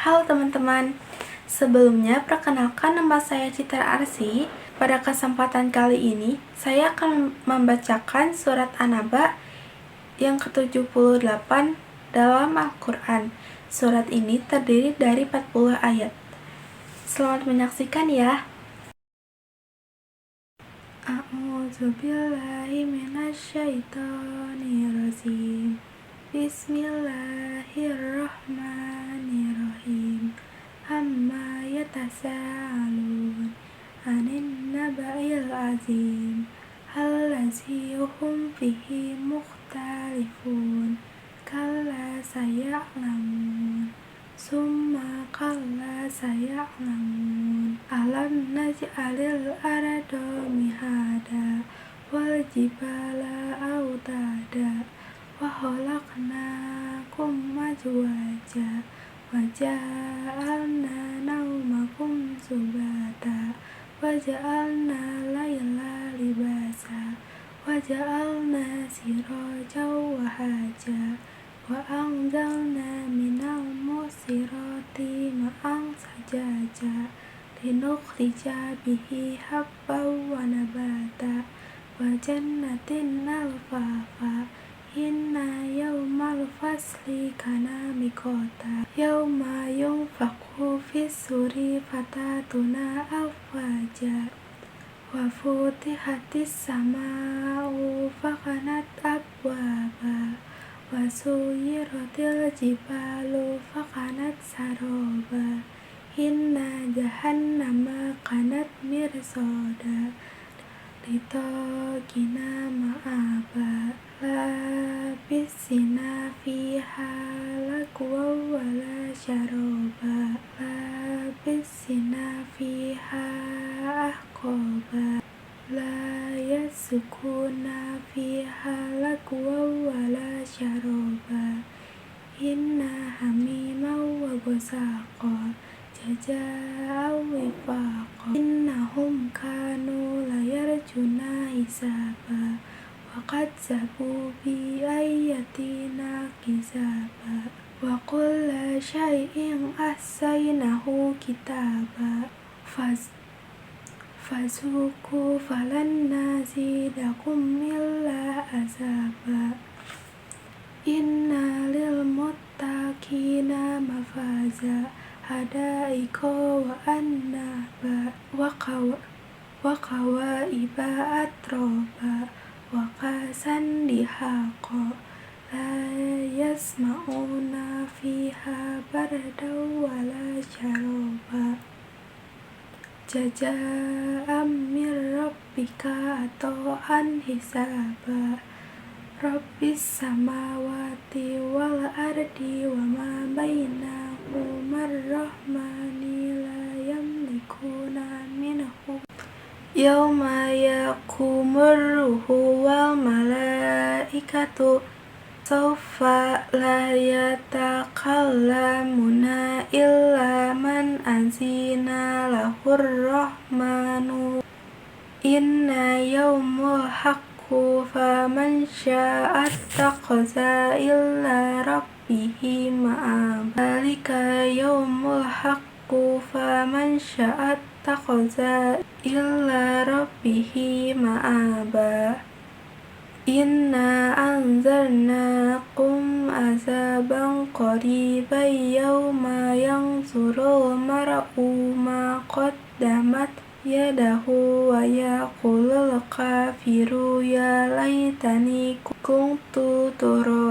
Halo teman-teman, sebelumnya perkenalkan nama saya Citra Arsy. Pada kesempatan kali ini, saya akan membacakan surat An-Naba yang ke-78 dalam Al-Quran. Surat ini terdiri dari 40 ayat. Selamat menyaksikan ya. A'udzubillahi minasyaitonirrajim. Bismillahirrahmanirrahim. Amma yatasaalun anin naba'il azim allazi hum fihi mukhtalifun kalla saya'lamun summa kalla saya'lamun alam naj'alil arda mihada wal jibala autada wa khalaqnakum azwaja wa ja'alna naumakum subata wa ja'alna layla libasa wa ja'alna sirajan wa haja wa anzalna minal musirati ma'an sajaja linukhrija bihi habban wa nabata wa jannatin alfafa inna yawmal fasli kana miqata yawma yunfakhu fis-suri fatatuna afwaja wa futihatis sama'u fakanat abwaba wa suyiratil jibalu fakanat saroba inna jahannama kanat mirsada litagina ma'aba labisina fiha lagwa wala syaroba labisina fiha ahqaba la yasukuna fiha lagwa wala syaroba inna hamima wa ghasaqa jaza'an wifaqa innahum kanu layarjuna hisaba wa kadzabu bi ayatina kizaba wa kulla syai'in ahsaynahu kitaba fazuku falan nazidakum illa azaba inna lil muttaqina mafaza hadaika wa annaba wa kawaiba atroba wa kasan dihaqa la yasma'una fiha bardan wala syaroba jaza'an min rabbika ata'an hisaba Rabbis samawati wal ardi wa ma bainahuma ar-rahmani la yamlikuna minhu yawma yaqumur ruhu wal malaikatu sawfa la yatakallamuna illa man azina lahur rahmanu inna yawmul haqqu faman syaa attakhadha illa rabbihi ma'aba dzalika yawmul haqqu faman syaa attakhadha illa rabbihi ma'aba inna anzarnakum azaban qariban yawma yanzurul mar'u ma qaddamat yadahu wa yaqulul kafiru ya laitani kuntu turaba